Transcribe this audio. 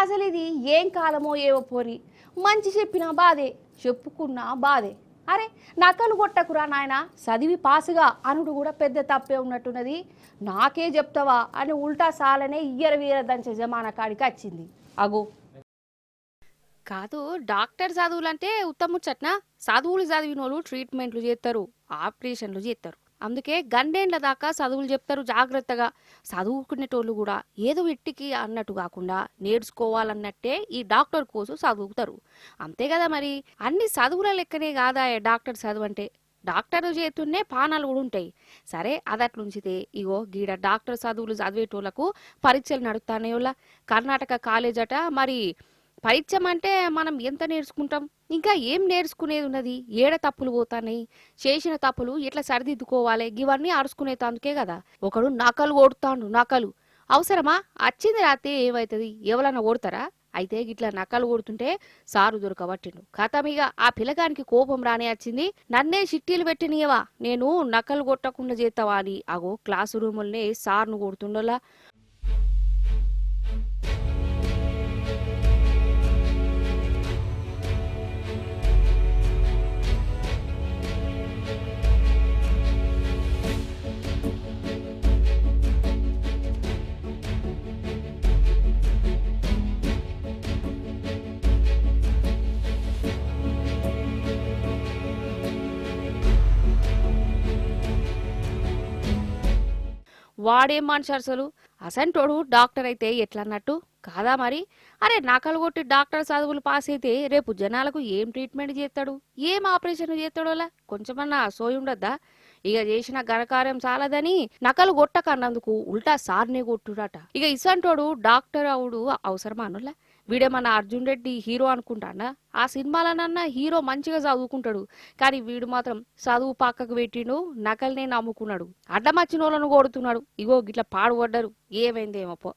అసలు ఇది ఏం కాలమో ఏవో పోరి మంచి చెప్పినా బాధే చెప్పుకున్నా బాధే. అరే నకలు కొట్టకురా నాయన చదివి పాసుగా అనుడు కూడా పెద్ద తప్పే ఉన్నట్టున్నది. నాకే చెప్తావా అని ఉల్టా సాలనే ఇయ్యర వీర దంచే జమానా కాడికి వచ్చింది. అగో కాదు డాక్టర్ చదువులంటే ఉత్తముచ్చట్నా చదువులు చదివినోళ్ళు ట్రీట్మెంట్లు చేస్తారు, ఆపరేషన్లు చేస్తారు. అందుకే గండేండ్ల దాకా చదువులు చెప్తారు జాగ్రత్తగా. చదువుకునేటోళ్ళు కూడా ఏదో వెట్టికి అన్నట్టు కాకుండా నేర్చుకోవాలన్నట్టే ఈ డాక్టర్ కోర్సు చదువుతారు. అంతే కదా మరి. అన్ని చదువుల లెక్కనే కాదా డాక్టర్ చదువు అంటే. డాక్టర్ చేతున్నే పానాలు కూడా ఉంటాయి. సరే అదట్లుంచితే ఇగో గీడ డాక్టర్ చదువులు చదివేటోళ్లకు పరీక్షలు నడుస్తానేయోళ్ళ కర్ణాటక కాలేజ్ అట. మరి పరీక్షం అంటే మనం ఎంత నేర్చుకుంటాం, ఇంకా ఏం నేర్చుకునేది ఉన్నది, ఏడ తప్పులు పోతాయి, చేసిన తప్పులు ఎట్లా సరిదిద్దుకోవాలి, ఇవన్నీ అరుచుకునే తందుకే కదా. ఒకడు నకలు కొడుతాడు. నకలు అవసరమా? వచ్చింది రాతే ఏమవుతుంది, ఎవరన్నా కొడతారా? అయితే గిట్లా నకలు కొడుతుంటే సారు దొరకబట్టిండు. కథమిగా ఆ పిల్లగానికి కోపం రానే వచ్చింది. నన్నే చిట్టీలు పెట్టినయవా, నేను నకలు కొట్టకుండా చేస్తావా అని అగో క్లాసు రూములనే సార్ను కొడుతుండలా. వాడేం మనిషి అసలు, అసంటోడు డాక్టర్ అయితే ఎట్లన్నట్టు కాదా మరి. అరే నకలు కొట్టి డాక్టర్ చదువులు పాస్ అయితే రేపు జనాలకు ఏం ట్రీట్మెంట్ చేస్తాడు, ఏం ఆపరేషన్ చేస్తాడోలా కొంచెమన్నా సోయి ఉండద్దా. ఇక చేసిన ఘనకార్యం చాలదని నకలు కొట్టకన్నందుకు ఉల్టా సార్నే కొట్టుడట. ఇక ఇసంటోడు డాక్టర్ అవుడు అవసరమా అనులా. వీడేమన్నా అర్జున్ రెడ్డి హీరో అనుకుంటానా? ఆ సినిమాలనన్నా హీరో మంచిగా చదువుకుంటాడు, కానీ వీడు మాత్రం చదువు పక్కకు పెట్టిండు, నకల్నే నమ్ముకున్నాడు, అడ్డమచ్చిన వాళ్ళను కొడుతున్నాడు. ఇగో గిట్లా పాడుపడ్డారు. ఏమైందేమో పో.